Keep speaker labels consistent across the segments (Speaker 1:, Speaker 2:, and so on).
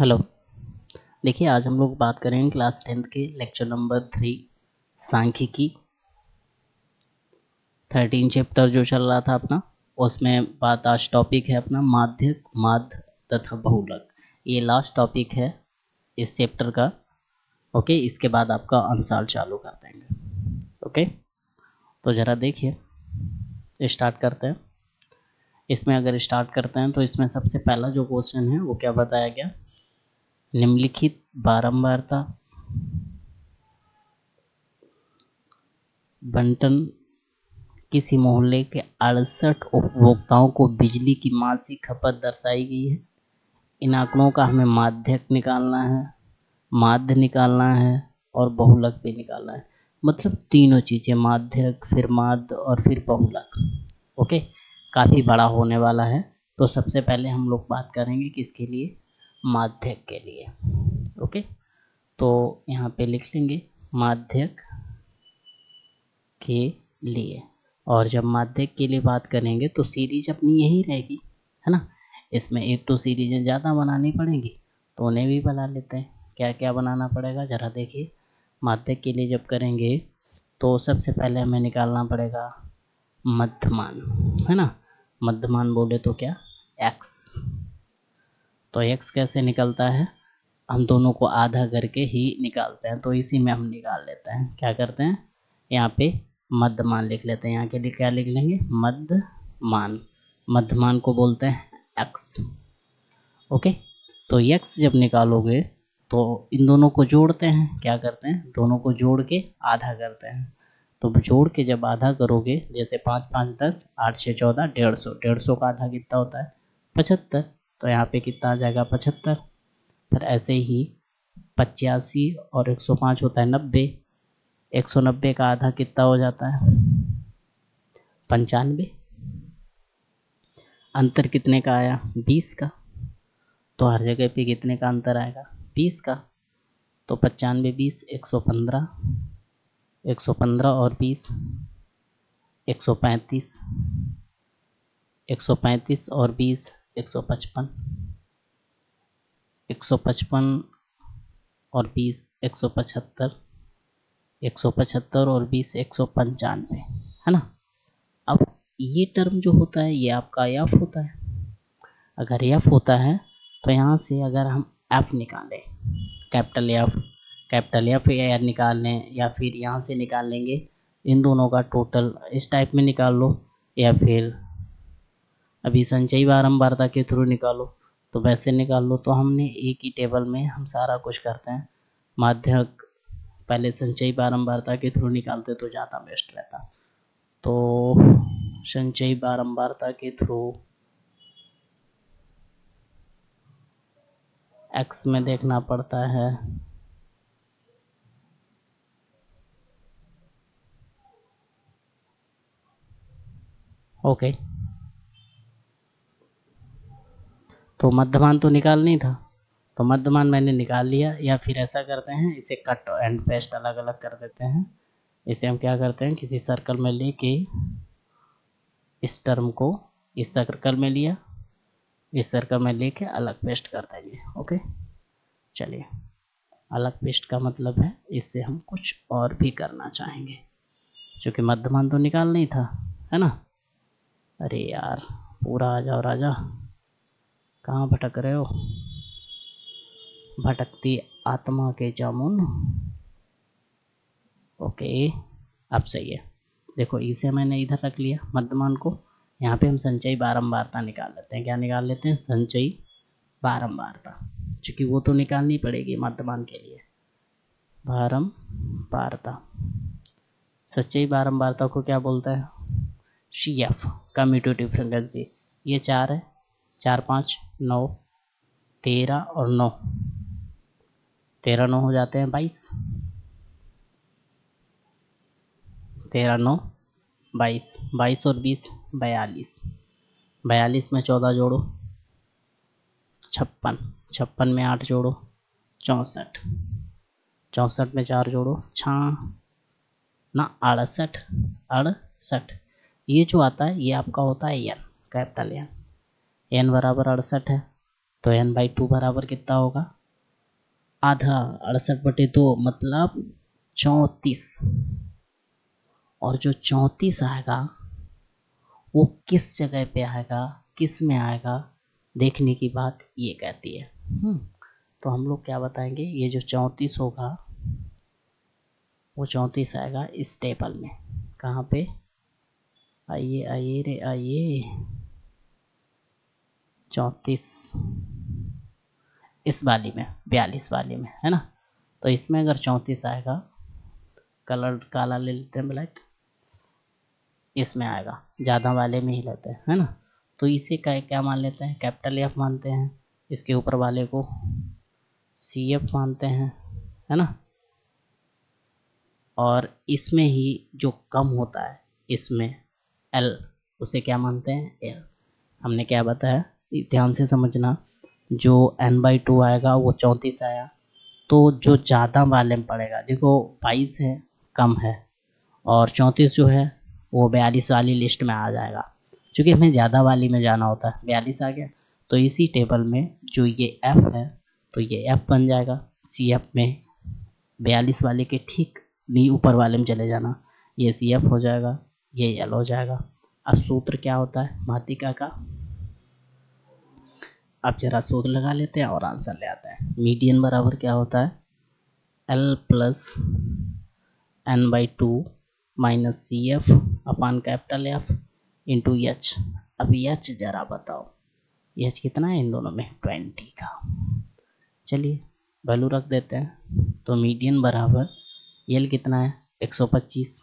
Speaker 1: Hello. देखिए, आज हम लोग बात करेंगे क्लास 10th के लेक्चर नंबर 3 सांख्यिकी 13 चैप्टर जो चल रहा था अपना, उसमें बात आज टॉपिक है अपना माध्यक, माध्य तथा बहुलक। ये लास्ट टॉपिक है इस चैप्टर का। ओके, इसके बाद आपका अंशाल चालू कर देंगे। ओके, तो ज़रा देखिए, स्टार्ट करते हैं। इसमें अगर स्टार्ट करते हैं तो इसमें सबसे पहला जो क्वेश्चन है वो क्या बताया गया, निम्नलिखित बारंबारता बंटन किसी मोहल्ले के 68 उपभोक्ताओं को बिजली की मासिक खपत दर्शाई गई है। इन आंकड़ों का हमें माध्यक निकालना है, माध्य निकालना है और बहुलक भी निकालना है। मतलब तीनों चीज़ें, माध्यक फिर माध्य और फिर बहुलक। ओके, काफ़ी बड़ा होने वाला है। तो सबसे पहले हम लोग बात करेंगे किसके लिए, माध्यक के लिए। ओके, तो यहाँ पे लिख लेंगे माध्यक के लिए। और जब माध्यक के लिए बात करेंगे तो सीरीज अपनी यही रहेगी, है ना। इसमें एक तो सीरीजें ज़्यादा बनानी पड़ेंगी, तो उन्हें भी बना लेते हैं। क्या क्या बनाना पड़ेगा ज़रा देखिए। माध्यक के लिए जब करेंगे तो सबसे पहले हमें निकालना पड़ेगा मध्यमान, है ना। मध्यमान बोले तो क्या, x। तो x कैसे निकलता है, हम दोनों को आधा करके ही निकालते हैं। तो इसी में हम निकाल लेते हैं। क्या करते हैं, यहाँ पे मध्यमान लिख लेते हैं। यहाँ के लिए क्या लिख लेंगे, मध्यमान। मध्यमान को बोलते हैं x। ओके, तो x जब निकालोगे तो इन दोनों को जोड़ते हैं। क्या करते हैं, दोनों को जोड़ के आधा करते हैं। तो जोड़ के जब आधा करोगे, जैसे 5 5 10, 8 6 14, 150। 150 का आधा कितना होता है, 75। तो यहाँ पे कितना आ जाएगा, 75। फिर ऐसे ही 85 और 105 होता है 90। 190 का आधा कितना हो जाता है, 95। अंतर कितने का आया, 20 का। तो हर जगह पे कितने का अंतर आएगा, 20 का। तो 95 20 115, 115 और 20 135, 135 और 20 155, 155 और 20 175, 175 और 20 195, है ना। अब ये टर्म जो होता है ये आपका एफ होता है। अगर एफ होता है तो यहाँ से अगर हम एफ निकालें, कैपिटल एफ या निकाल लें, या फिर यहाँ से निकाल लेंगे इन दोनों का टोटल, इस टाइप में निकाल लो, या फिर अभी संचयी बारंबारता के थ्रू निकालो, तो वैसे निकाल लो। तो हमने एक ही टेबल में हम सारा कुछ करते हैं। माध्यक पहले संचयी बारंबारता के थ्रू निकालते तो ज़्यादा बेस्ट रहता। तो संचयी बारंबारता के थ्रू x में देखना पड़ता है। ओके, तो मध्यमान तो निकाल नहीं था, तो मध्यमान मैंने निकाल लिया। या फिर ऐसा करते हैं, इसे कट एंड पेस्ट अलग अलग कर देते हैं। इसे हम क्या करते हैं, किसी सर्कल में लेके इस टर्म को इस सर्कल में लिया, इस सर्कल में लेके अलग पेस्ट कर देंगे। ओके, चलिए, अलग पेस्ट का मतलब है इससे हम कुछ और भी करना चाहेंगे, क्योंकि मध्यमान तो निकाल नहीं था, है ना। अरे यार, पूरा आ जाओ राजा, कहाँ भटक रहे हो, भटकती आत्मा के जामुन। ओके, अब सही है। देखो, इसे मैंने इधर रख लिया मध्यमान को। यहाँ पे हम संचयी बारंबारता निकाल लेते हैं। क्या निकाल लेते हैं, संचयी बारंबारता, क्योंकि वो तो निकालनी पड़ेगी मध्यमान के लिए। बारंबारता, संचयी बारंबारता को क्या बोलता है, CF, कम्यूटेटिव फ्रीक्वेंसी। ये 4 है, 4 5 9 13 और 9, 13 9 हो जाते हैं 22, 13 9 22, 22 और 20 42, 42 में 14 जोड़ो 56, 56 में 8 जोड़ो 64, 64 में 4 जोड़ो 68। ये जो आता है ये आपका होता है एन, कैपिटल एन। एन बराबर 68 है, तो n/2 बराबर कितना होगा, आधा, 68/2 मतलब 34। और जो 34 आएगा वो किस जगह पे आएगा, किस में आएगा, देखने की बात ये कहती है। तो हम लोग क्या बताएंगे, ये जो 34 होगा वो 34 आएगा इस टेबल में। कहाँ पे, आइए आइए रे आइए, 34 इस वाली में, 42 वाली में, है ना। तो इसमें अगर 34 आएगा, कलर काला ले लेते हैं, ब्लैक, इसमें आएगा, ज़्यादा वाले में ही लेते हैं, है ना। तो इसे क्या मान लेते हैं, कैपिटल एफ मानते हैं, इसके ऊपर वाले को CF मानते हैं, है ना। और इसमें ही जो कम होता है इसमें L, उसे क्या मानते हैं, L। हमने क्या बताया, ध्यान से समझना, जो n/2 आएगा वो 34 आया, तो जो ज़्यादा वाले में पड़ेगा, देखो 22 है कम है, और 34 जो है वो 42 वाली लिस्ट में आ जाएगा। क्योंकि हमें ज़्यादा वाली में जाना होता है, 42 आ गया, तो इसी टेबल में जो ये F है तो ये F बन जाएगा। CF में 42 वाले के ठीक नहीं ऊपर वाले में चले जाना, ये CF हो जाएगा, ये L हो जाएगा। अब सूत्र क्या होता है माध्यिका का, अब जरा सूत्र लगा लेते हैं और आंसर ले आते हैं। मीडियन बराबर क्या होता है, L plus n/2 minus CF upon capital F into H। अब H जरा बताओ, H कितना है इन दोनों में, 20 का। चलिए वैल्यू रख देते हैं। तो मीडियन बराबर L कितना है 125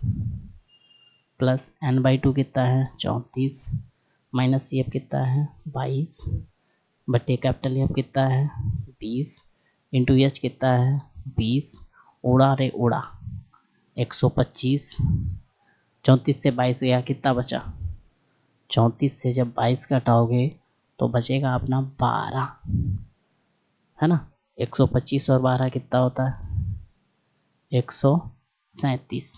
Speaker 1: प्लस n/2 कितना है 34 माइनस CF कितना है 22 बटे कैपिटल F कितना है 20 इंटू H कितना है 20, उड़ा रे उड़ा, 125, 34 से 22 गया, कितना बचा, 34 से जब 22 घटाओगे तो बचेगा अपना 12, है ना। 125 और 12 कितना होता है 137।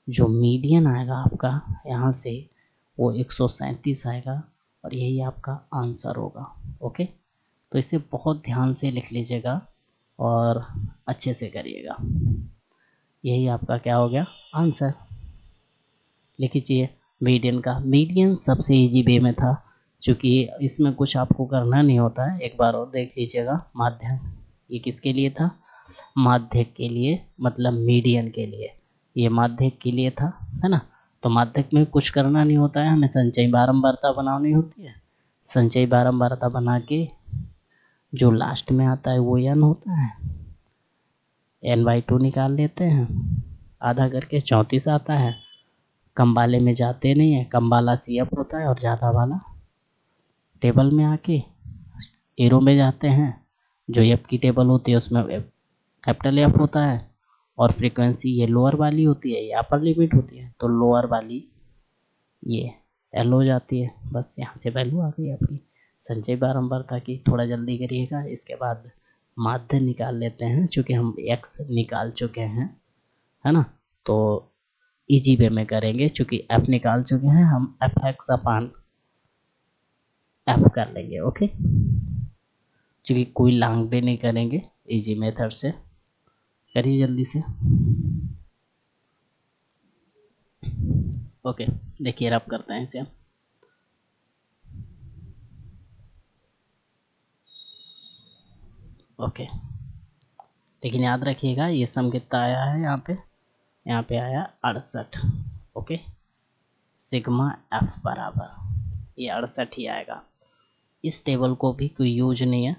Speaker 1: जो मीडियन आएगा आपका यहाँ से वो 137 आएगा और यही आपका आंसर होगा। ओके, तो इसे बहुत ध्यान से लिख लीजिएगा और अच्छे से करिएगा। यही आपका क्या हो गया आंसर, लिख लीजिए। मीडियन का, मीडियन सबसे इजी वे में था, क्योंकि इसमें कुछ आपको करना नहीं होता है। एक बार और देख लीजिएगा। माध्यक, ये किसके लिए था, माध्यक के लिए, मतलब मीडियन के लिए, ये माध्यक के लिए था, है ना। तो माध्यक में कुछ करना नहीं होता है, हमें संचयी बारंबारता बनानी होती है। संचयी बारंबारता बना के जो लास्ट में आता है वो n होता है, n/2 निकाल लेते हैं, आधा करके 34 आता है। कम वाले में जाते नहीं है, कम वाला CF होता है और ज़्यादा वाला टेबल में आके एरो में जाते हैं। जो F की टेबल होती है उसमें कैपिटल F होता है और फ्रीक्वेंसी ये लोअर वाली होती है, ये अपर लिमिट होती है, तो लोअर वाली ये L हो जाती है। बस यहाँ से वैल्यू आ गई अपनी संचयी बारंबारता की। थोड़ा जल्दी करिएगा, इसके बाद माध्य निकाल लेते हैं, चूँकि हम x निकाल चुके हैं, है ना। तो इजी वे में करेंगे, चूँकि f निकाल चुके हैं, हम fx अपान f कर लेंगे। ओके, क्योंकि कोई लॉन्ग वे नहीं करेंगे, इजी मेथड से करिए जल्दी से। ओके, देखिए रब करते हैं इसे। ओके, लेकिन याद रखिएगा ये सम कितना आया है, यहाँ पे आया 68। ओके, सिग्मा f बराबर ये 68 ही आएगा। इस टेबल को भी कोई यूज नहीं है,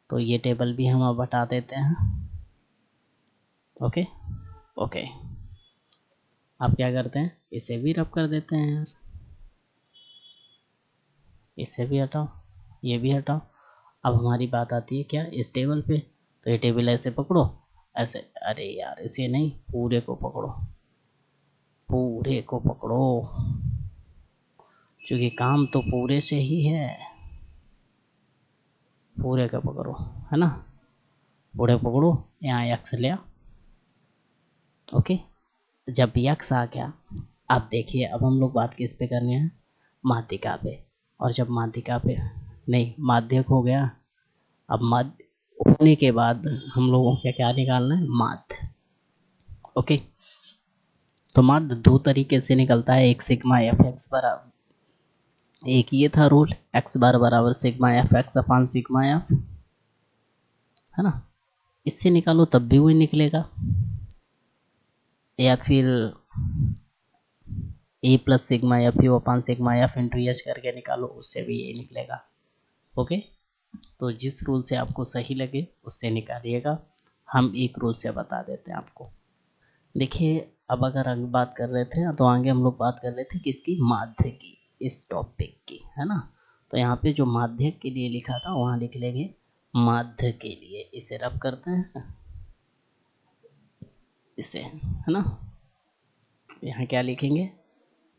Speaker 1: तो ये टेबल भी हम अब हटा देते हैं। ओके ओके, आप क्या करते हैं, इसे भी रब कर देते हैं यार, इसे भी हटाओ, ये भी हटाओ। अब हमारी बात आती है क्या, इस टेबल पे। तो ये टेबल ऐसे पकड़ो, ऐसे, अरे यार इसे नहीं, पूरे को पकड़ो, पूरे को पकड़ो, क्योंकि काम तो पूरे से ही है। पूरे का पकड़ो, है ना, पूरे पकड़ो, यहाँ x लिया। ओके, जब x आ गया, अब देखिए अब हम लोग बात किस पे करनी है, माध्यिका पे। और जब माध्यिका पे नहीं, माध्यक हो गया, अब माध्य होने के बाद हम लोगों को क्या निकालना है, माध्य। ओके, तो माध्य दो तरीके से निकलता है, एक सिग्मा एफ एक्स बराबर, एक ये था रूल एक्स बार बराबर सिग्मा एफ एक्स अपान सिग्मा एफ, है ना, इससे निकालो तब भी वही निकलेगा, या फिर A plus sigma F U upon sigma F into H करके निकालो, उससे भी ये निकलेगा। ओके, तो जिस रूल से आपको सही लगे उससे निकालिएगा, हम एक रूल से बता देते हैं आपको। देखिए, अब अगर बात कर रहे थे तो आगे हम लोग बात कर रहे थे किसकी, माध्य की, इस टॉपिक की, है ना। तो यहाँ पे जो माध्य के लिए लिखा था वहाँ लिख लेंगे माध्य के लिए, इसे रब करते हैं इसे, है ना, यहाँ क्या लिखेंगे,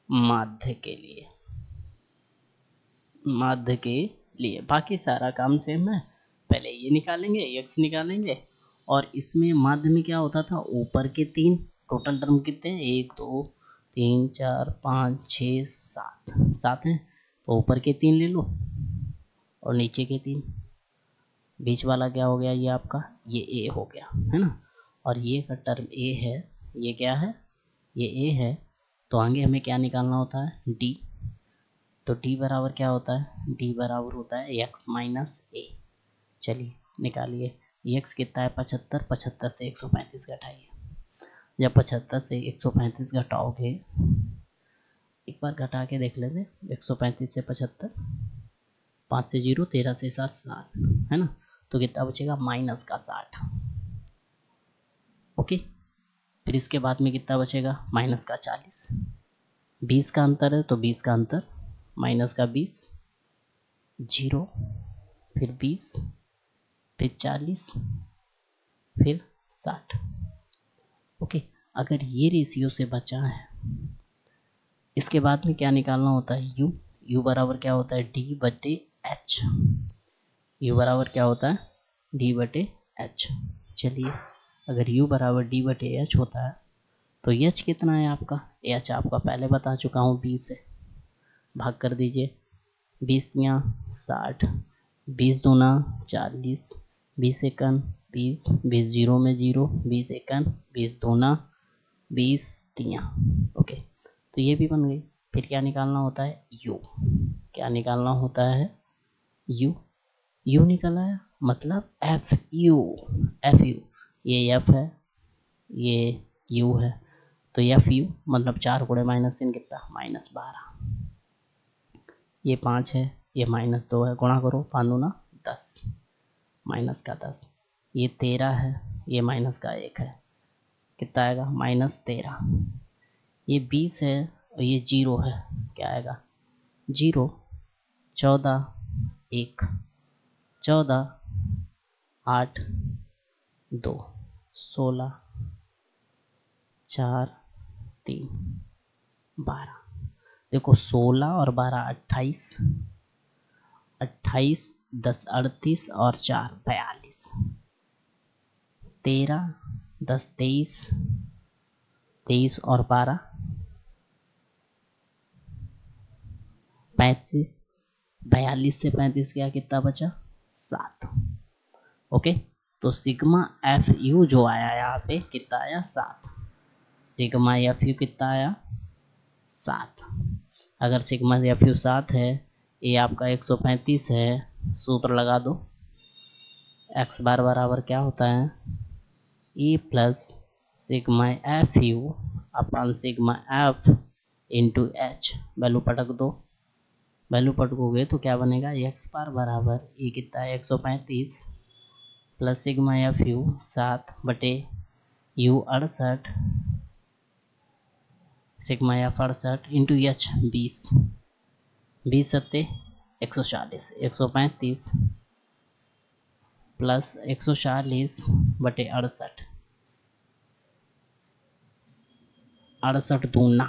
Speaker 1: माध्य के लिए, माध्य के लिए। बाकी सारा काम सेम है, पहले ये निकालेंगे, एक्स निकालेंगे, और इसमें माध्य में क्या होता था, ऊपर के तीन टोटल टर्म कितने हैं, 1 2 3 4 5 6 7, 7 हैं, तो ऊपर के तीन ले लो और नीचे के तीन, बीच वाला क्या हो गया, ये आपका ये ए हो गया, है ना, और ये का टर्म ए है, ये क्या है, ये ए है, तो आगे हमें क्या निकालना होता है, डी। तो डी बराबर क्या होता है, डी बराबर होता है एक्स माइनस ए। चलिए निकालिए, एक्स कितना है 75, 75 से 135 घटाइए, जब 75 से 135 घटाओगे, एक बार घटा के देख लेते, 135 से 75, 5 से 0, 13 से 7 60, है ना, तो कितना बचेगा, माइनस का 60। ओके, फिर इसके बाद में कितना बचेगा, माइनस का 40, 20 का अंतर है तो 20 का अंतर, माइनस का 20, 0, फिर 20, फिर 40, फिर 60। ओके, अगर ये रेशियो से बचा है, इसके बाद में क्या निकालना होता है, u, u बराबर क्या होता है, d बटे h, u बराबर क्या होता है, d बटे h। चलिए, अगर u बराबर d बटे h होता है तो h कितना है आपका, h आपका पहले बता चुका हूँ, 20 से भाग कर दीजिए, 20 तियाँ 60, 20 दूना 40, 20 एकन 20, 20 जीरो में 0, 20 एकन 20 दूना 20 तियाँ। ओके, तो ये भी बन गई। फिर क्या निकालना होता है, u, क्या निकालना होता है, u, u निकल आया, मतलब एफ यू, एफ यू, ये एफ है, ये u है, तो एफ यू मतलब 4 गुणे -3 कितना, -12, ये 5 है, ये -2 है, गुणा करो, 5 दूना 10, माइनस का 10, ये 13 है, ये माइनस का 1 है, कितना आएगा, -13, ये 20 है और ये 0 है, क्या आएगा, 0, 14, 1, 14, 8, 2, 16, 4, 3, 12, देखो 16 और 12 28, 28 10 38 और 4 42, 13 10 23, 23 और 12 35, 42 से 35 क्या कितना बचा, 7। ओके, तो सिग्मा एफ यू जो आया यहाँ पे कितना आया, 7, सिग्मा एफ यू कितना आया, 7। अगर सिग्मा एफ यू 7 है, ये आपका 135 है, सूत्र लगा दो, एक्स बार बराबर क्या होता है, A plus sigma F U upon sigma F into H, value पटक दो, वैल्यू पटकोगे तो क्या बनेगा, एक्स बार बराबर ये कितना है 135 प्लस सिग्मा एफ यू 7 बटे you 68, sigma F 68 into H 20, 20 सत्ते 140, 135 प्लस 140 बटे 68, 68 दूना,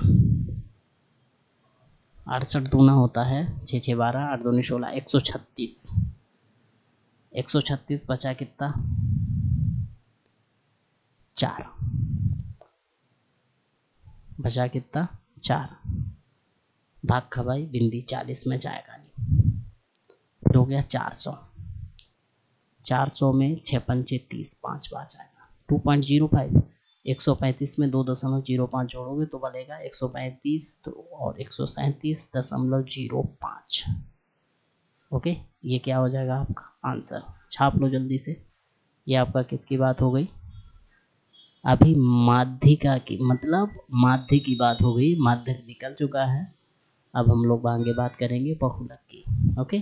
Speaker 1: 68 दूना होता है 6 6 12, 8 दूनी 16, 136, 136 बचा कितना, 4, बचा कितना, 4, भाग का भाई बिंदी 40 में जाएगा नहीं, फिर हो गया 400, 400 में 6 पंचे 30, 5 5 आएगा 2.05। 135 में 2.05 जोड़ोगे तो बनेगा 135 और 137.05। ओके, ये क्या हो जाएगा आपका आंसर। छाप लो जल्दी से। ये आपका किसकी बात हो गई, अभी माध्यिका की, मतलब माध्य की बात हो गई, माध्य निकल चुका है। अब हम लोग आगे बात करेंगे बहुलक की। ओके,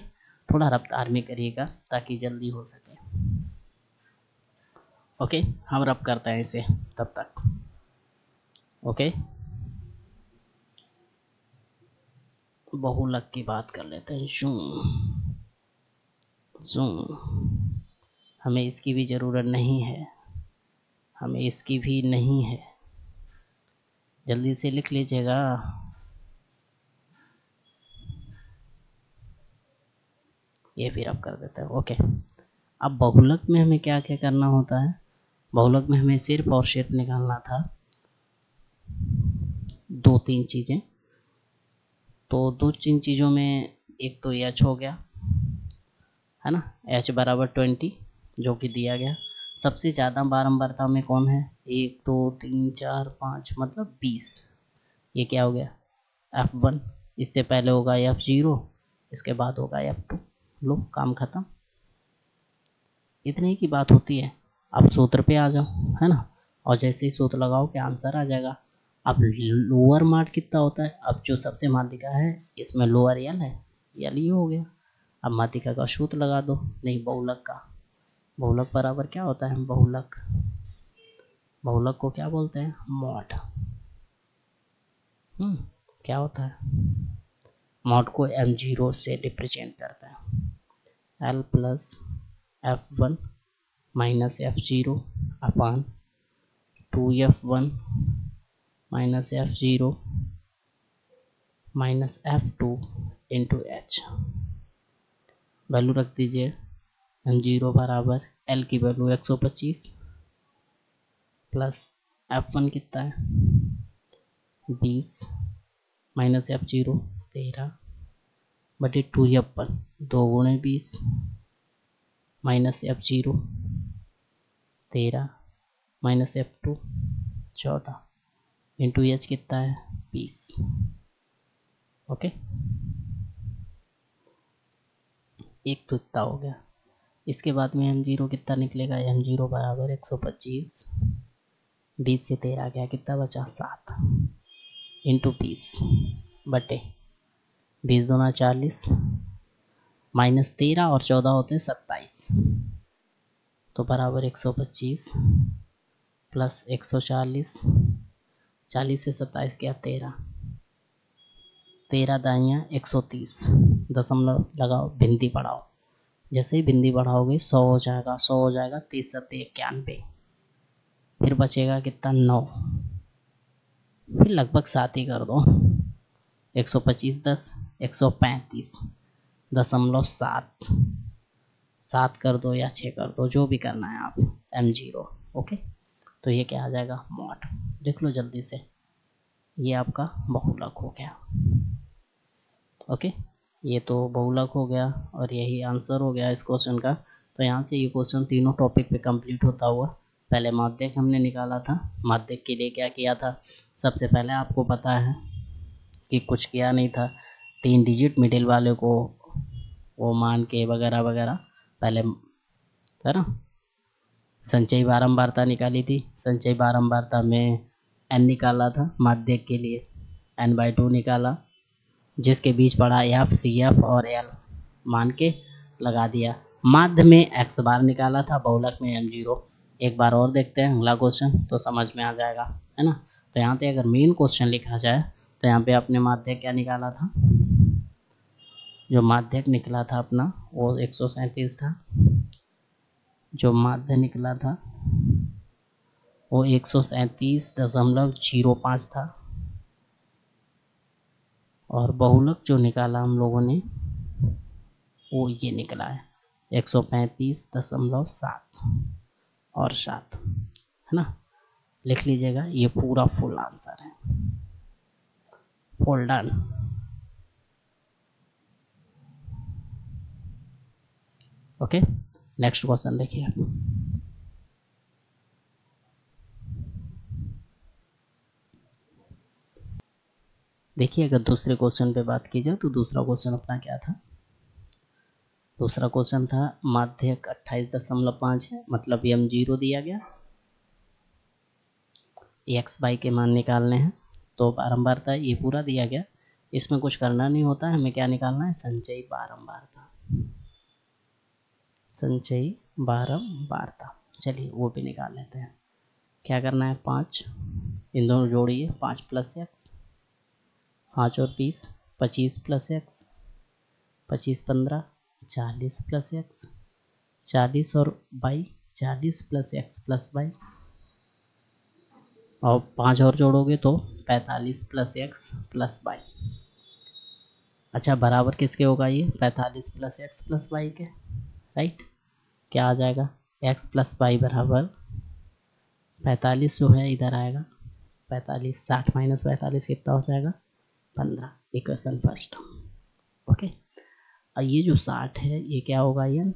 Speaker 1: थोड़ा रफ्तार में करिएगा ताकि जल्दी हो सके। ओके, हम रब करते हैं इसे तब तक। ओके, बहुलक की बात कर लेते हैं। हमें इसकी भी ज़रूरत नहीं है, हमें इसकी भी नहीं है, जल्दी से लिख लीजिएगा। ये फिर अब कर देते हैं। ओके, अब बहुलक में हमें क्या क्या करना होता है। बहुलक में हमें सिर्फ और सिर्फ निकालना था 2-3 चीज़ें। तो 2-3 चीज़ों में एक तो एच हो गया, है ना, h बराबर 20 जो कि दिया गया। सबसे ज़्यादा बारंबारता में कौन है, 1 2 3 4 5 मतलब 20। ये क्या हो गया F1। इससे पहले होगा F0, इसके बाद होगा F2। लो, काम खत्म। इतने ही की बात होती है। अब सूत्र पे आ जाओ, है ना, और जैसे ही सूत्र लगाओ कि आंसर आ जाएगा। अब लोअर मार्ट कितना होता है, अब जो सबसे माध्यिका है इसमें लोअर यल है, यल ये हो गया। अब माध्यिका का सूत्र लगा दो, नहीं बहुलक का। बहुलक बराबर क्या होता है, बहुलक, बहुलक को क्या बोलते हैं, मॉड। क्या होता है, मॉड को m0 से रिप्रेजेंट करता है। l plus f1 minus f0 अपान 2f1 minus f0 minus f2 into h। Value रख दीजिए, m0 बराबर l की वैल्यू 125 प्लस f1 कितना है 20 माइनस f0 13 बटे 2f1 2 गुणे 20 minus f0 13 minus f2 14 into H कितना है 20। ओके, एक तो इतना हो गया। इसके बाद में m0 कितना निकलेगा, m0 बराबर 125, 20 से 13 गया, कितना बचा 7 इंटू 20 बटे 20 दूना 40 माइनस 13 और 14 होते हैं 27, तो बराबर 125 प्लस 140, 40 से 27 गया 13, 13 दाइयाँ 130, दशमलव लगाओ, भिंदी बढ़ाओ। जैसे ही भिंदी बढ़ाओगे 100 हो जाएगा, 100 हो जाएगा, 30 सत्ते 91, फिर बचेगा कितना 9, फिर लगभग 7 ही कर दो, 125 10 135 दशमलव 7, 7 कर दो या 6 कर दो, जो भी करना है आप, m0। ओके, तो ये क्या आ जाएगा मॉड। देख लो जल्दी से, ये आपका बहुलक हो गया। ओके, ये तो बहुलक हो गया और यही आंसर हो गया इस क्वेश्चन का। तो यहाँ से ये क्वेश्चन तीनों टॉपिक पे कंप्लीट होता हुआ, पहले माध्यक हमने निकाला था। माध्यक के लिए क्या किया था, सबसे पहले आपको पता है कि कुछ किया नहीं था, 3 डिजिट मिडिल वाले को वो मान के वगैरह वगैरह, पहले है ना संचयी बारंबारता निकाली थी। संचयी बारंबारता में n निकाला था माध्यक के लिए, n/2 निकाला, जिसके बीच पड़ा एफ सी एफ और एल मान के लगा दिया। माध्य में x बार निकाला था, बहुलक में m0। एक बार और देखते हैं अगला क्वेश्चन, तो समझ में आ जाएगा, है ना। तो यहाँ पे अगर मेन क्वेश्चन लिखा जाए तो यहाँ पे अपने माध्यक क्या निकाला था, जो माध्यक निकला था अपना वो 137 था, जो माध्य निकला था वो 137.05 था, और बहुलक जो निकाला हम लोगों ने वो ये निकला है 135.7 और 7, है ना। लिख लीजिएगा, ये पूरा फुल आंसर है। Full done. Okay, next question देखिए। देखिए अगर दूसरे क्वेश्चन पे बात की जाए तो दूसरा क्वेश्चन अपना क्या था। दूसरा क्वेश्चन था माध्यक 28.5 है, मतलब यम 0 दिया गया, एक्स बाई के मान निकालने हैं। तो बारंबारता ये पूरा दिया गया, इसमें कुछ करना नहीं होता है, हमें क्या निकालना है, संचयी बारंबारता। संचयी बारंबारता, चलिए वो भी निकाल लेते हैं। क्या करना है, 5, इन दोनों जोड़िए, 5 प्लस एक्स, 5 और 20, 25 प्लस एक्स, 25 15, 40 प्लस एक्स, 40 और by, 40 plus x plus by, और 5 और जोड़ोगे तो 45 प्लस एक्स प्लस बाई। अच्छा बराबर किसके होगा ये, 45 प्लस एक्स प्लस बाई के, राइट। क्या आ जाएगा, एक्स प्लस बाई बराबर 45 जो है इधर आएगा, 45, 60 माइनस 45 कितना हो जाएगा, 15। Equation first, okay. और ये जो 60 है ये क्या होगा, एन,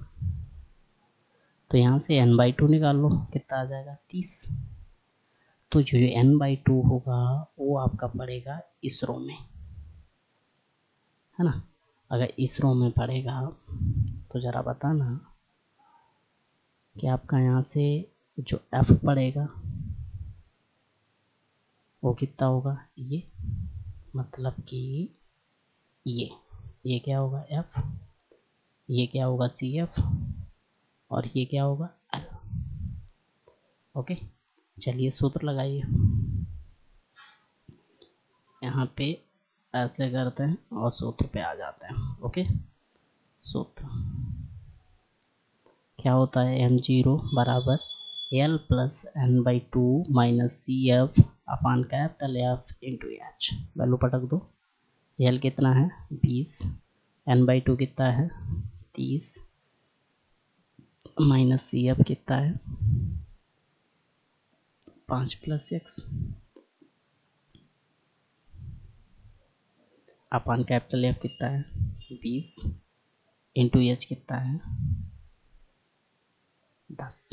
Speaker 1: तो यहाँ से n/2 निकाल लो, कितना आ जाएगा, 30। तो जो n/2 होगा वो आपका पड़ेगा इस रो में, है ना। अगर इस रो में पड़ेगा तो ज़रा बताना कि आपका यहाँ से जो f पड़ेगा वो कितना होगा, ये मतलब कि ये क्या होगा, f, ये क्या होगा, CF, और ये क्या होगा, L। ओके, चलिए सूत्र लगाइए। यहाँ पे ऐसे करते हैं और सूत्र पे आ जाते हैं, ओके। सूत्र क्या होता है, m0 बराबर L plus n/2 minus CF upon capital F into H. Value पटक दो, L कितना है 20, n/2 कितना है 30, माइनस CF कितना है 5 प्लस एक्स, अपान कैपिटल F कितना है 20, इंटू एच कितना है 10।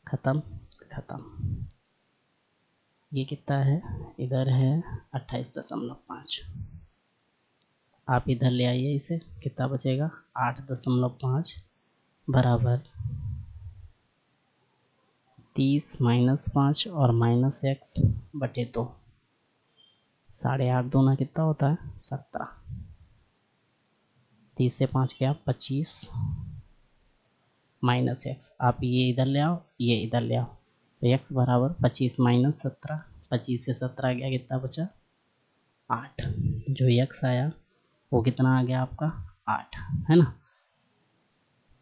Speaker 1: खत्म खत्म। ये कितना है, इधर है 28.5, आप इधर ले आइए इसे, कितना बचेगा 8.5 बराबर 30 माइनस 5 और माइनस एक्स बटे 2, 8.5 दूना कितना होता है 17, 30 से 5 गया 25, माइनस एक्स, आप ये इधर ले आओ, ये इधर ले आओ, तो एक्स बराबर 25 माइनस 17, 25 से 17 गया, कितना बचा 8। जो एक्स आया वो कितना आ गया आपका 8, है ना।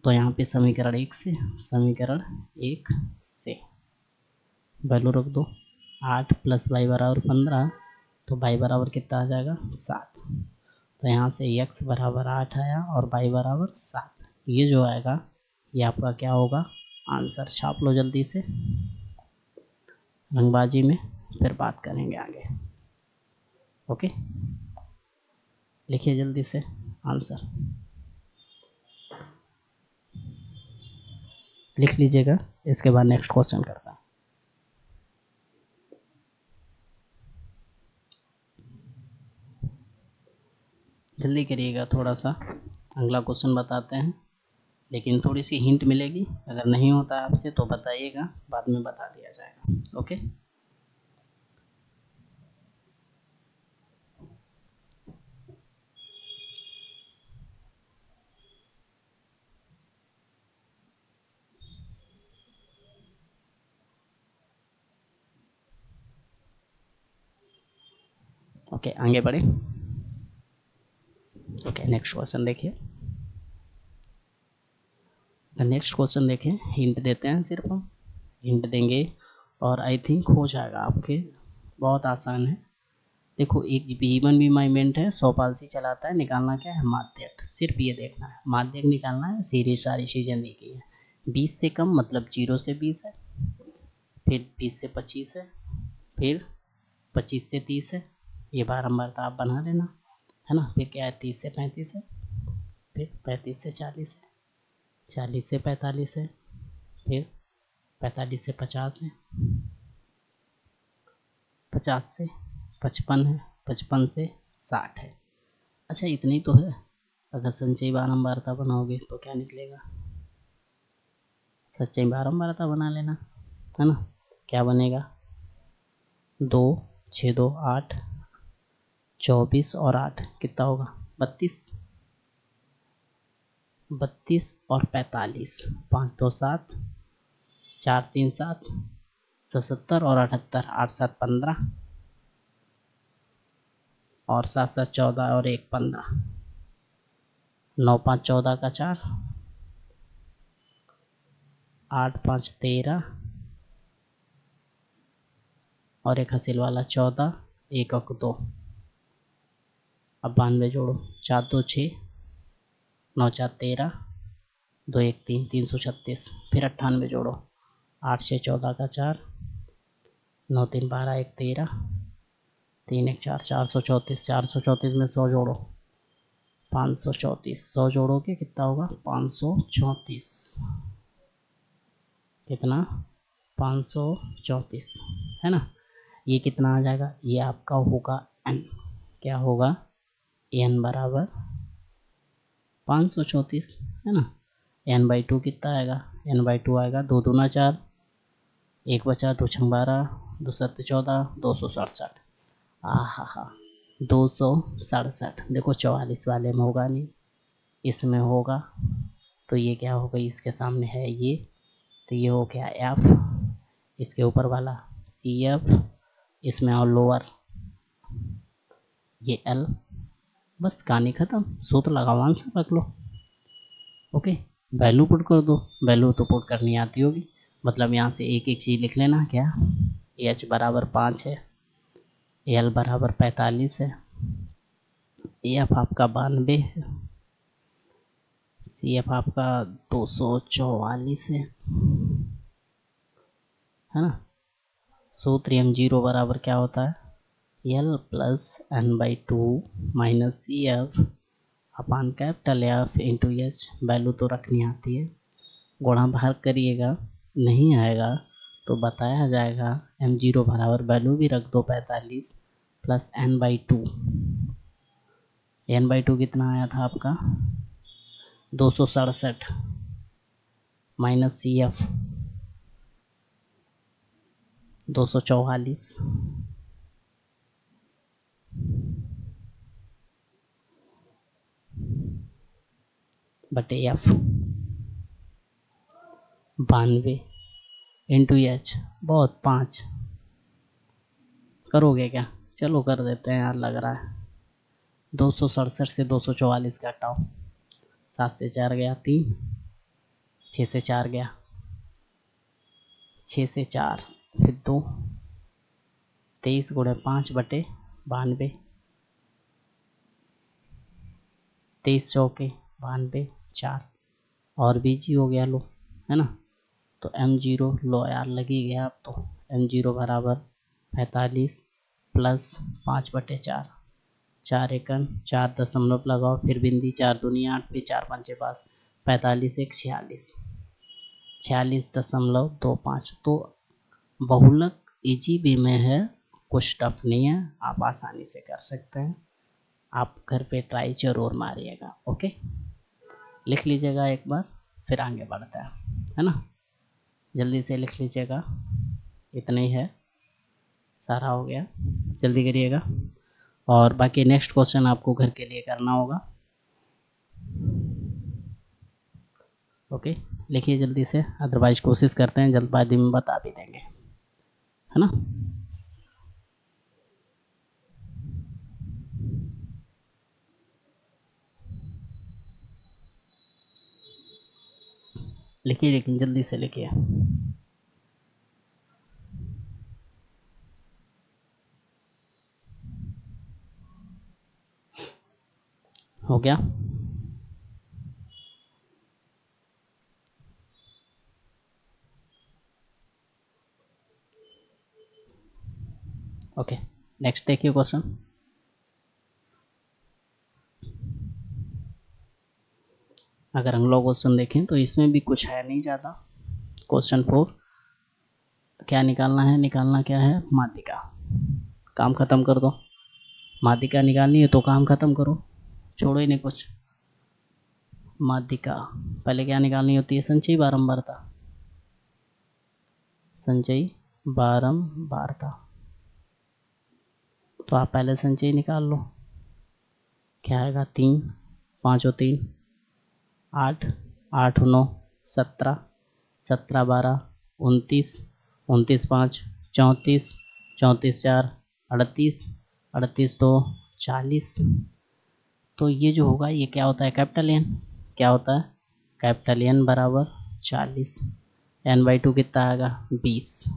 Speaker 1: तो यहाँ पे समीकरण 1 से, समीकरण 1 से वैल्यू रख दो, 8 प्लस वाई बराबर 15, तो वाई बराबर कितना आ जाएगा 7। तो यहाँ से x बराबर 8 आया और y बराबर 7। ये जो आएगा ये आपका क्या होगा, आंसर। छाप लो जल्दी से रंगबाजी में, फिर बात करेंगे आगे, ओके। लिखिए जल्दी से आंसर, लिख लीजिएगा, इसके बाद नेक्स्ट क्वेश्चन करता है। जल्दी करिएगा थोड़ा सा, अगला क्वेश्चन बताते हैं, लेकिन थोड़ी सी हिंट मिलेगी, अगर नहीं होता आपसे तो बताइएगा, बाद में बता दिया जाएगा, ओके। ओके आगे बढ़े, ओके नेक्स्ट क्वेश्चन देखिए। नेक्स्ट क्वेश्चन देखें, हिंट देते हैं, सिर्फ हम हिंट देंगे और आई थिंक हो जाएगा आपके, बहुत आसान है। देखो एक जीवन बीमा इवेंट है, 100 पॉलिसी चलाता है, निकालना क्या है, माध्यक। सिर्फ ये देखना है, माध्यक निकालना है, सीरीज सारी चीज़ें दी गई है। 20 से कम मतलब 0 से 20 है, फिर 20 से 25 है, फिर 25 से 30 है, ये बारंबारता आप बना लेना, है ना। फिर क्या है, 30 से 35 है, फिर 35 से 40 है, 40 से 45 है, फिर 45 से 50 है, 50 से 55 है, 55 से 60 है। अच्छा इतनी तो है। अगर संचयी बारंबारता बनाओगे तो क्या निकलेगा? संचयी बारंबारता बना लेना, है ना। क्या बनेगा? 2 6 2 8, 24 और 8 कितना होगा? 32, 32 और 45, 5 2 7, 4 3 7, 77 और 78, 8 7 15 और 7 7 14 और 1 15, 9 5 14 का 4, 8 5 13 और एक हासिल वाला 14, 1 और 2। अब 92 जोड़ो, 4 2 6, 9 4 13, 2 1 3, 336। फिर 98 जोड़ो, 8 6 14 का 4, 9 3 12, 1 13, 3 1 4, 434। 434 में 100 जोड़ो, 534। 100 जोड़ोगे कितना होगा? 534। कितना? 534, है ना। ये कितना आ जाएगा? ये आपका होगा n। क्या होगा? n बराबर 534, है ना। n/2 कितना आएगा? n/2 आएगा 2 दूना 4, 1 बचा 2 छंग 12, 2 7 14, 267। आहा 267। देखो 44 वाले में होगा नहीं, इसमें होगा। तो ये क्या होगा? इसके सामने है ये, तो ये हो गया f, इसके ऊपर वाला CF, इसमें और लोअर ये L। बस कहानी खत्म। सूत्र लगाओ, आंसर रख लो। ओके, वैल्यू पुट कर दो। वैल्यू तो पुट करनी आती होगी, मतलब यहाँ से एक एक चीज़ लिख लेना। क्या? H बराबर 5 है, L बराबर 45 है, F आपका 92 है, CF आपका 244 है ना। सूत्र m0 बराबर क्या होता है? L plus n/2 minus CF upon capital F into H। Value तो रखनी आती है, गुणा भाग करिएगा, नहीं आएगा तो बताया जाएगा। m0 बराबर वैल्यू भी रख दो 45 प्लस n/2। n/2 कितना आया था आपका? 267 माइनस CF 244 बटे F 92 इंटू H। बहुत 5 करोगे क्या? चलो कर देते हैं यार, लग रहा है। 267 से 244 का हटाओ, 7 से 4 गया 3, 6 से 4 गया, 6 से 4 फिर 2, 23 गुणे 5 बटे 92, 23 चौके 92, 4 और बीजी हो गया लो, है ना। तो m0 लो यार, लगी गया अब तो। m0 बराबर 45 प्लस 5 बटे 4, 4 एकन 4 दशमलव लगाओ, फिर बिंदी 4 दूनी 8, फिर 4 पंचे पास, 45 1 46, 46.25। तो बहुलक EGB में है, कुछ टफ नहीं है, आप आसानी से कर सकते हैं। आप घर पे ट्राई जरूर मारिएगा। ओके, लिख लीजिएगा एक बार, फिर आगे बढ़ते हैं, है ना। जल्दी से लिख लीजिएगा, इतना ही है, सारा हो गया। जल्दी करिएगा, और बाकी नेक्स्ट क्वेश्चन आपको घर के लिए करना होगा। ओके, लिखिए जल्दी से, अदरवाइज कोशिश करते हैं जल्दबाजी में बता भी देंगे, है ना। लिखिए, लेकिन जल्दी से लिखिए। हो गया? ओके, नेक्स्ट देखिए क्वेश्चन। अगर अगला क्वेश्चन देखें तो इसमें भी कुछ है नहीं ज़्यादा। क्वेश्चन 4 क्या निकालना है? निकालना क्या है? माध्यिका। काम खत्म कर दो। माध्यिका निकालनी है तो काम खत्म करो, छोड़ो ही नहीं कुछ। माध्यिका पहले क्या निकालनी होती है? संचयी बारंबारता। संचयी बारंबारता। तो आप पहले संचयी निकाल लो। क्या आएगा? 3 5 और 3 8 8 9 17 17 12 29 29 5 34 34 4 38 38 2 40। तो ये जो होगा ये क्या होता है? Capital N. क्या होता है? कैपिटल एन बराबर 40। n/2 कितना आएगा? 20।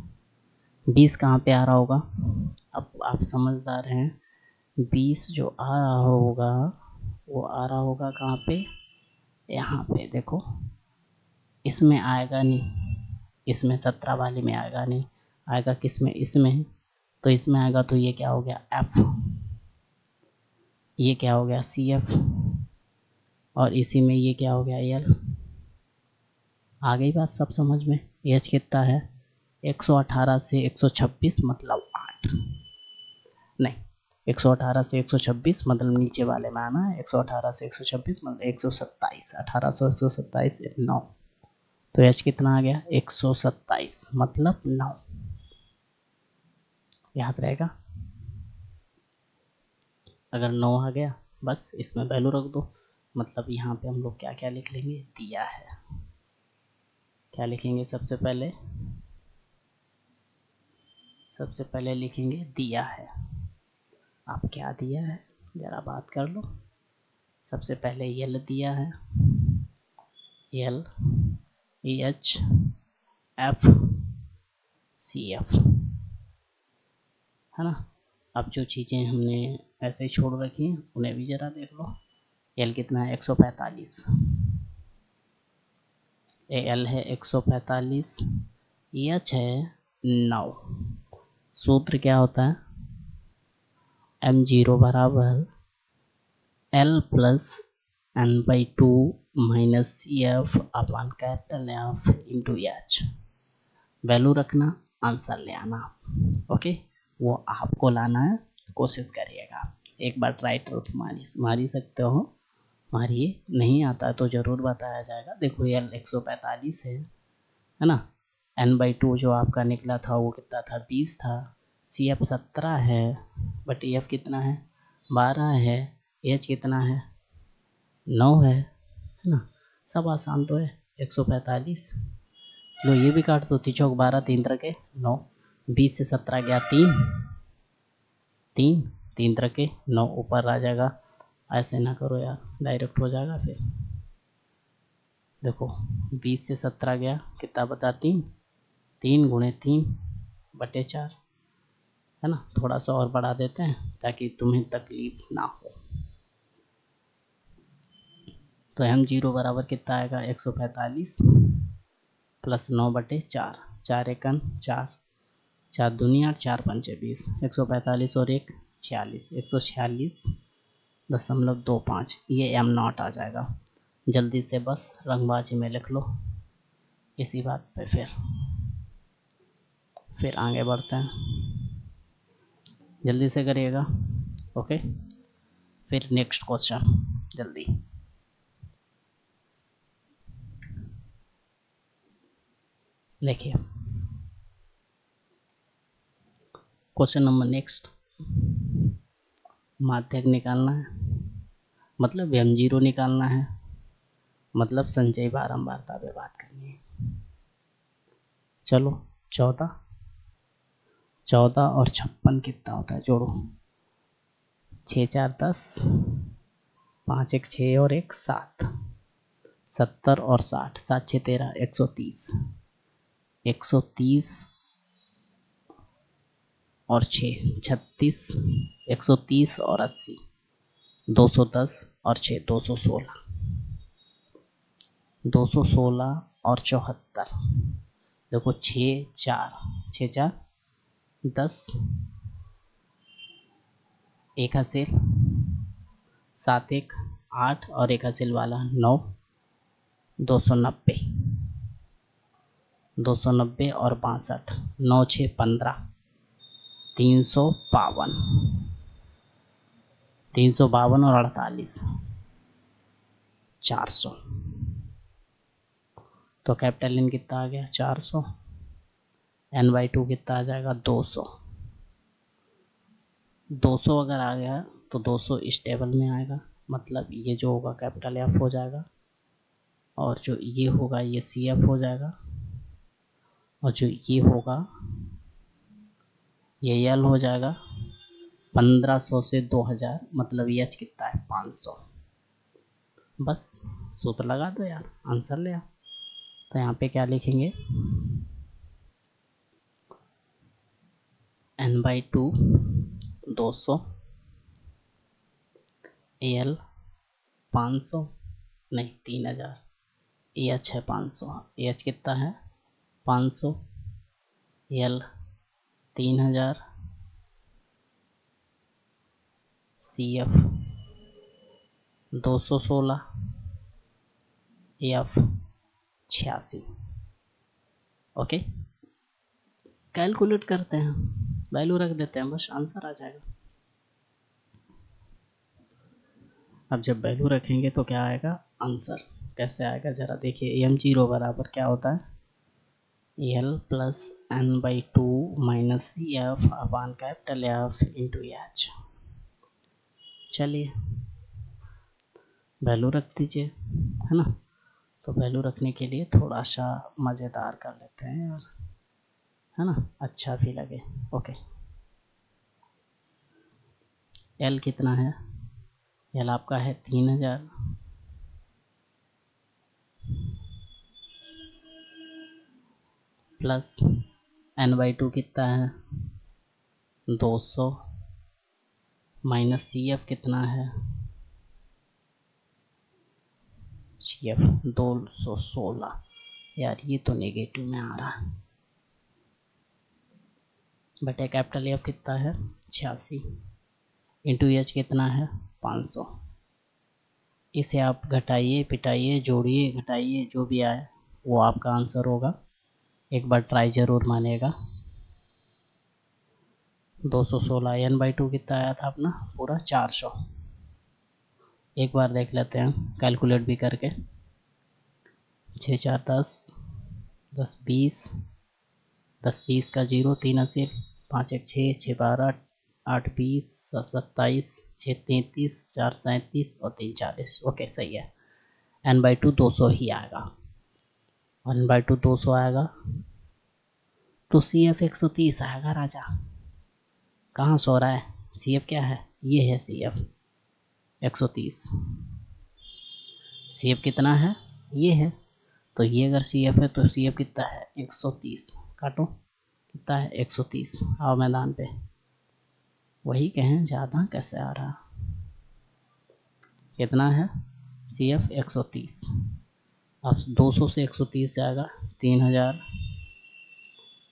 Speaker 1: 20 कहाँ पे आ रहा होगा? अब आप समझदार हैं। 20 जो आ रहा होगा वो आ रहा होगा कहाँ पे? यहाँ पे देखो, इसमें आएगा नहीं, इसमें 17 वाले में आएगा नहीं, आएगा किस में? इसमें। तो इसमें आएगा तो ये क्या हो गया? F। ये क्या हो गया? CF। और इसी में ये क्या हो गया? L। आ गई बात सब समझ में? H कितना है? 118 से 126 मतलब 8। नहीं, 118 से 126 मतलब नीचे वाले में आना है। 118 से 126 मतलब 127। 18 से 127 9। तो H कितना आ गया? 127 मतलब 9। याद रहेगा? अगर 9 आ गया बस इसमें वैल्यू रख दो। मतलब यहाँ पे हम लोग क्या क्या लिख लेंगे? दिया है। क्या लिखेंगे? सबसे पहले लिखेंगे दिया है। आप क्या दिया है जरा बात कर लो। सबसे पहले यल दिया है, L EH F CF, है ना। अब जो चीज़ें हमने ऐसे ही छोड़ रखी हैं उन्हें भी जरा देख लो। L कितना है? 145। L है 145, EH है 9। सूत्र क्या होता है? m0 बराबर L plus n/2 minus CF upon capital F into H। Value रखना, आंसर ले आना। ओके, वो आपको लाना है, कोशिश करिएगा। एक बार ट्राई मार ही सकते हो, मारिए। नहीं आता तो ज़रूर बताया जाएगा। देखो ये 145 है ना। n/2 जो आपका निकला था वो कितना था? 20 था। CF 17 है, बट EF कितना है? 12 है। H कितना है? 9 है ना। सब आसान तो है। 145 लो, ये भी काट दो। 3 चौक 12, 3 तरके 9। 20 से 17 गया 3, 3 तरके 9 ऊपर आ जाएगा। ऐसे ना करो यार, डायरेक्ट हो जाएगा फिर। देखो 20 से 17 गया कितना बता? 3। 3 गुणे 3 बटे 4, है ना। थोड़ा सा और बढ़ा देते हैं ताकि तुम्हें तकलीफ ना हो। तो m0 बराबर कितना आएगा? 145 प्लस 9 बटे 4। 4 एकन 4, 4 दूनी 8, 4 पंचे 20। 145 और 1 46, 146.25। ये m0 आ जाएगा। जल्दी से बस रंगबाजी में लिख लो इसी बात पे। फिर आगे बढ़ते हैं, जल्दी से करिएगा। ओके, फिर नेक्स्ट क्वेश्चन जल्दी। देखिए क्वेश्चन नंबर नेक्स्ट। माध्यक निकालना है, मतलब m0 निकालना है, मतलब संचयी बारंबारता पे बात करनी है। चलो 14 और 56 कितना होता है? जोड़ो। 6 4 10, 5 1 6 और 1 7, 70 और 60, 7 6 13, 130, 130 और 6 36, 130 और 80, 210 और 6 216, 216 और 74। देखो 6 4 10, 1 हासिल, 7 1 8 और 1 हासिल वाला 9, 290, 290 और 62, 9 6 15, 352, 352 और 48, 400। तो कैपिटल एन कितना आ गया 400, n/2 कितना आ जाएगा 200। 200 अगर आ गया तो 200 इस टेबल में आएगा, मतलब ये जो होगा कैपिटल एफ हो जाएगा, और जो ये होगा ये सी एफ हो जाएगा, और जो ये होगा ये एल हो जाएगा। 1500 से 2000 मतलब एच कितना है 500। बस सूत्र लगा दो यार, आंसर ले आओ। तो यहाँ पे क्या लिखेंगे, n/2 200, एल 500 नहीं 3000, एच है 500, एच कितना है 500, L 3000, c f 216, f 86। Okay, calculate करते हैं, वैल्यू रख देते हैं, बस आंसर आ जाएगा। अब जब वैल्यू रखेंगे तो क्या आएगा आंसर, कैसे आएगा जरा देखिए। m0 बराबर क्या होता है, एल प्लस n/2 माइनस सी F upon capital F into H. चलिए वैल्यू रख दीजिए, है ना। तो वैल्यू रखने के लिए थोड़ा सा मज़ेदार कर लेते हैं यार, है ना, अच्छा भी लगे। ओके, एल कितना है, एल आपका है 3000, प्लस n/2 कितना है 200, माइनस सी एफ कितना है, सी एफ 216। यार ये तो नेगेटिव में आ रहा है, बटे कैपिटल एफ कितना है 86, इंटू एच कितना है 500। इसे आप घटाइए पिटाइए जोड़िए घटाइए, जो भी आए वो आपका आंसर होगा, एक बार ट्राई जरूर मानिएगा। 216 n/2 कितना आया था अपना पूरा 400। एक बार देख लेते हैं कैलकुलेट भी करके, 6 4 10, 10 20, 10 20 का 0, 3 80, 5 1 6, 6 12, 8 20, 7 27, 6 33, 4 37 और 3 40। ओके सही है, n/2 200 ही आएगा, n/2 200 आएगा तो सी एफ 130 आएगा राजा। कहाँ सो रहा है, सी एफ क्या है, ये है सी एफ 130। सी एफ कितना है, ये है, तो ये अगर सी एफ है तो सी एफ कितना है 130, काटो कितना है 130। आओ मैदान पे, वही कहें ज़्यादा कैसे आ रहा, कितना है सी एफ 130। अब 200 से 130 जाएगा 3000,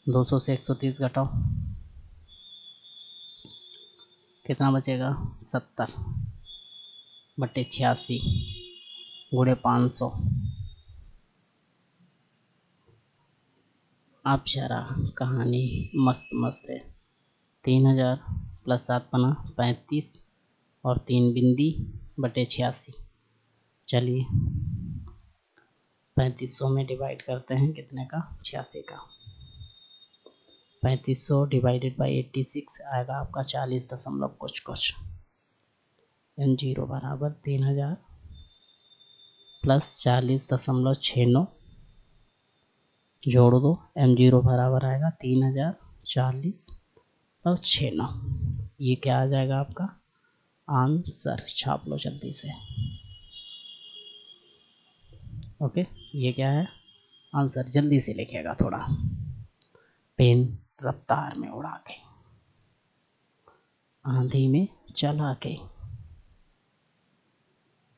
Speaker 1: 200 से 130 घटाओ कितना बचेगा 70 बटे 86 गुणे 500। अब जरा कहानी मस्त मस्त है। 3000 प्लस 7 पना 35 और 3 बिंदी बटे 86। चलिए 3500 में डिवाइड करते हैं कितने का 86 का। 3500 डिवाइडेड बाई 86 आएगा आपका 40 दशमलव कुछ कुछ। m0 बराबर 3000 प्लस 40.69 जोड़ दो, m0 बराबर आएगा 3040 और 69। ये क्या आ जाएगा आपका आंसर, छाप लो जल्दी से। ओके, ये क्या है आंसर, जल्दी से लिखेगा थोड़ा, पेन रफ्तार में उड़ा के आंधी में चला के।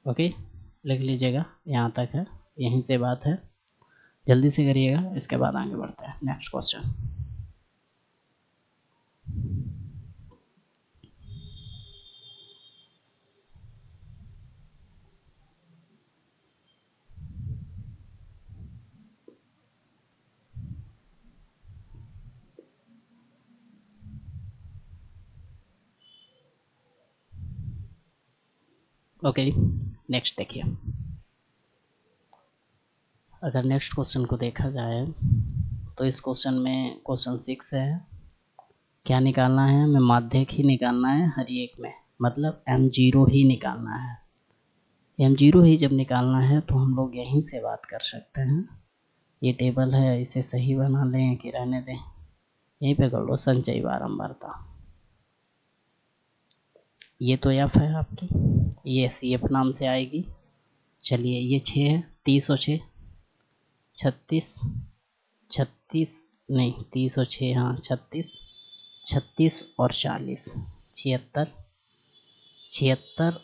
Speaker 1: ओके लिख लीजिएगा, यहाँ तक है, यहीं से बात है, जल्दी से करिएगा, इसके बाद आगे बढ़ते हैं नेक्स्ट क्वेश्चन। ओके, नेक्स्ट देखिए। अगर नेक्स्ट क्वेश्चन को देखा जाए तो इस क्वेश्चन में क्वेश्चन 6 है, क्या निकालना है हमें, माध्यक ही निकालना है हर एक में, मतलब m0 ही निकालना है। m0 ही जब निकालना है तो हम लोग यहीं से बात कर सकते हैं। ये टेबल है, इसे सही बना लें कि रहने दें, यहीं पे कर लो, संचयी बारंबारता। ये तो f है आपकी, ये CF नाम से आएगी। चलिए ये 6 है, 30 और 6 36 नहीं 30 और 6 हाँ 36 और 40 76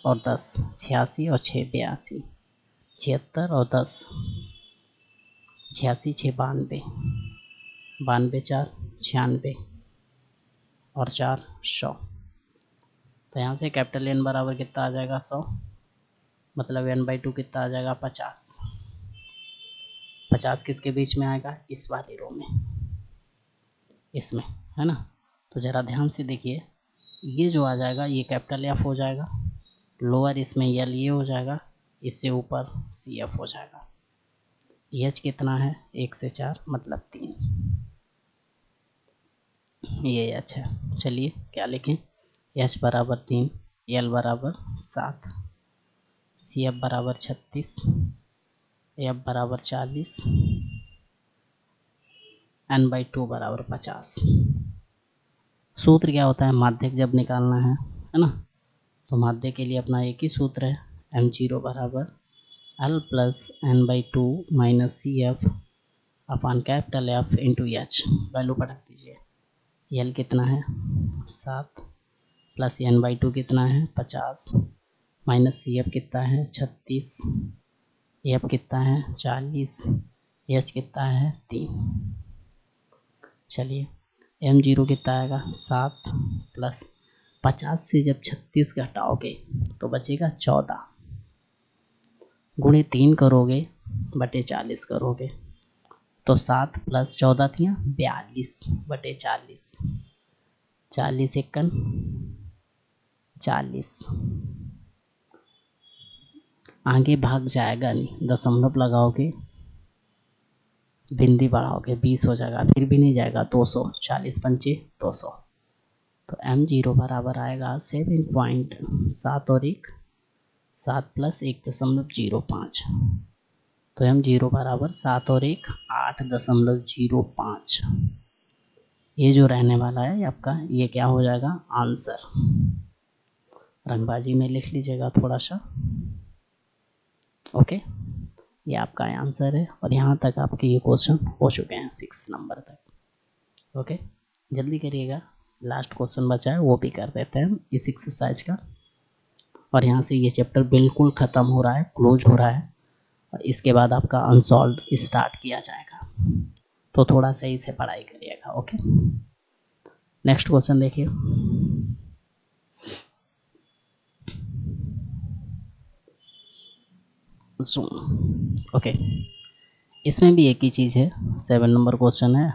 Speaker 1: और 10 86 और 6 82 76 और 10 86 6 92 92 4 96 और 4 100। तो यहाँ से कैपिटल N बराबर कितना आ जाएगा 100, मतलब n/2 कितना आ जाएगा 50। 50 किसके बीच में आएगा, इस वाली रो में, इसमें, है ना। तो ज़रा ध्यान से देखिए, ये जो आ जाएगा ये कैपिटल F हो जाएगा, लोअर इसमें L ये हो जाएगा, इससे ऊपर CF हो जाएगा। H कितना है 1 से 4 मतलब 3, ये H है। चलिए क्या लिखें, H बराबर 3, L बराबर 7, CF बराबर 36, F बराबर 40, n/2 बराबर 50। सूत्र क्या होता है, माध्यक जब निकालना है ना, तो माध्यक के लिए अपना एक ही सूत्र है, m0 बराबर L plus n/2 minus CF upon capital F into H। Value पटक दीजिए, L कितना है 7 प्लस n/2 कितना है 50 माइनस CF कितना है 36, F कितना है 40, H कितना है 3। चलिए m0 कितना आएगा 7 प्लस 50 से जब 36 घटाओगे तो बचेगा 14, गुणे 3 करोगे बटे 40 करोगे तो 7 प्लस 14 थी 42 बटे 40, 40 एकन 40, आगे भाग जाएगा नहीं, दशमलव लगाओगे बिंदी बढ़ाओगे 20 हो जाएगा, फिर भी नहीं जाएगा 200, 40 पंचे 200। तो m0 बराबर आएगा 7.7 और 1 7 प्लस 1.05, तो m0 बराबर 7 और 1 8.05। ये जो रहने वाला है आपका, ये क्या हो जाएगा आंसर। रंगबाजी में लिख लीजिएगा थोड़ा सा, ओके। ये आपका आंसर है और यहाँ तक आपके ये क्वेश्चन हो चुके हैं 6 नंबर तक, ओके। जल्दी करिएगा, लास्ट क्वेश्चन बचा है वो भी कर देते हैं इस एक्सरसाइज का, और यहाँ से ये चैप्टर बिल्कुल ख़त्म हो रहा है, क्लोज हो रहा है, और इसके बाद आपका अनसॉल्व स्टार्ट किया जाएगा। तो थोड़ा सही से पढ़ाई करिएगा, ओके। नेक्स्ट क्वेश्चन देखिए, ओके। इसमें भी एक ही चीज़ है, 7 नंबर क्वेश्चन है,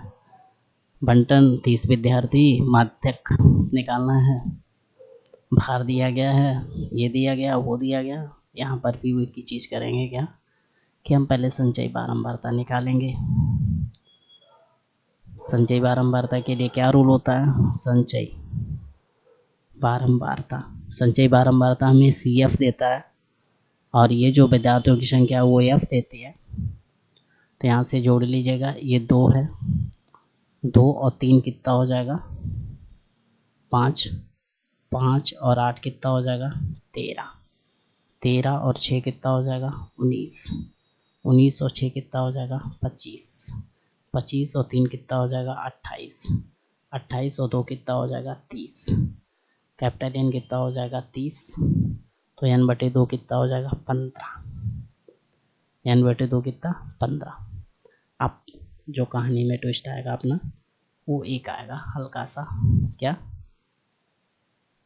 Speaker 1: बंटन 30 विद्यार्थी, माध्यक निकालना है, भार दिया गया है, ये दिया गया वो दिया गया। यहाँ पर भी वो एक ही चीज़ करेंगे क्या कि हम पहले संचयी बारंबारता निकालेंगे। संचयी बारंबारता के लिए क्या रूल होता है, संचयी बारंबारता हमें CF देता है और ये जो विद्यार्थियों की संख्या वो F देती है। तो यहाँ से जोड़ लीजिएगा, ये 2 है, 2 और 3 कितना हो जाएगा 5, 5 और 8 कितना हो जाएगा 13, 13 और 6 कितना हो जाएगा 19, 19 और 6 कितना हो जाएगा 25, 25 और 3 कितना हो जाएगा 28, 28 और 2 कितना हो जाएगा 30, कैपिटल N कितना हो जाएगा 30, तो n/2 कितना हो जाएगा 15, n/2 कितना 15। अब जो कहानी में ट्विस्ट आएगा अपना वो एक आएगा हल्का सा, क्या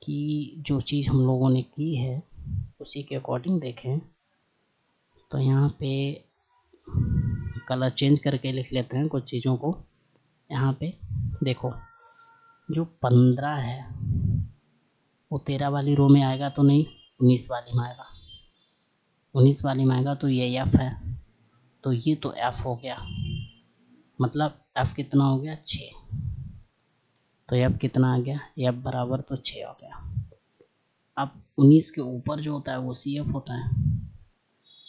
Speaker 1: कि जो चीज़ हम लोगों ने की है उसी के अकॉर्डिंग देखें। तो यहाँ पे कलर चेंज करके लिख लेते हैं कुछ चीज़ों को। यहाँ पे देखो, जो 15 है वो 13 वाली रो में आएगा तो नहीं, 19 वाली में आएगा, 19 वाले में आएगा तो ये एफ है, तो ये तो एफ हो गया, मतलब एफ कितना हो गया 6, तो एफ कितना आ गया, एफ बराबर तो 6 हो गया। अब 19 के ऊपर जो होता है वो सी एफ होता है,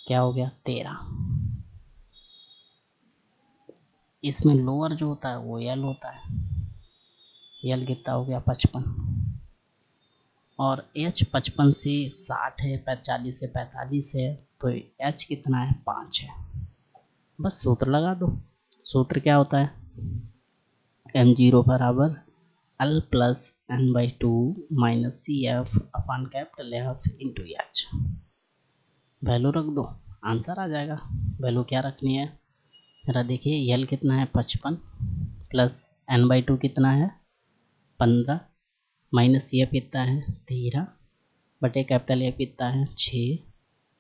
Speaker 1: क्या हो गया 13। इसमें लोअर जो होता है वो एल होता है, एल कितना हो गया 55, और एच 55 से 60 है, 40 से 45 है, तो एच कितना है 5 है। बस सूत्र लगा दो। सूत्र क्या होता है, m0 बराबर L plus n by 2 minus C f upon capital F into H. Value रख दो, आंसर आ जाएगा। वैल्यू क्या रखनी है, मेरा देखिए L कितना है 55 प्लस n बाई 2 कितना है 15 माइनस सी एफ कितना है 13 बटे कैपिटल एफ कितना है 6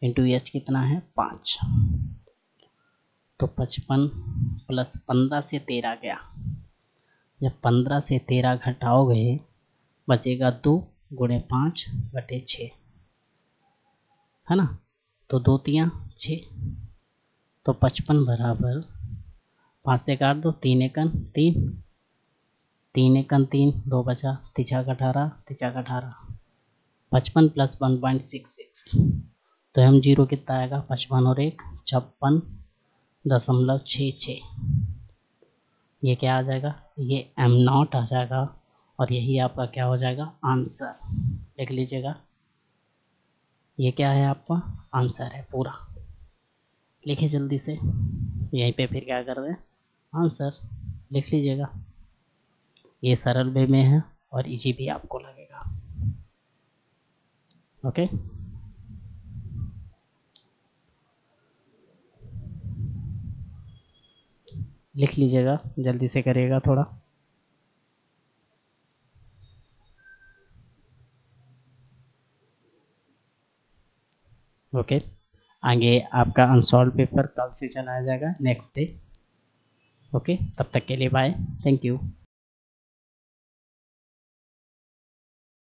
Speaker 1: इंटू एच कितना है 5। तो 55 प्लस 15 से 13 गया, जब 15 से 13 घटाओगे बचेगा 2 गुणे 5 बटे 6, है ना, तो 2 तियाँ 6, तो 55 बराबर 5 से काट दो, 3 एकन 3, 3 एकन 3, 2 बचा, 3 18, 3 18, 55 प्लस 1.66, तो हम जीरो कितना आएगा 55 और 1 56.66, ये क्या आ जाएगा, ये m0 आ जाएगा, और यही आपका क्या हो जाएगा आंसर। लिख लीजिएगा, ये क्या है आपका आंसर है पूरा, लिखिए जल्दी से, यहीं पे फिर क्या कर दें आंसर लिख लीजिएगा। ये सरल वे में है और इजी भी आपको लगेगा। ओके, लिख लीजिएगा, जल्दी से करिएगा थोड़ा। ओके, आगे आपका अनसॉल्व पेपर कल से चलाया जाएगा नेक्स्ट डे। ओके, तब तक के लिए बाय, थैंक यू।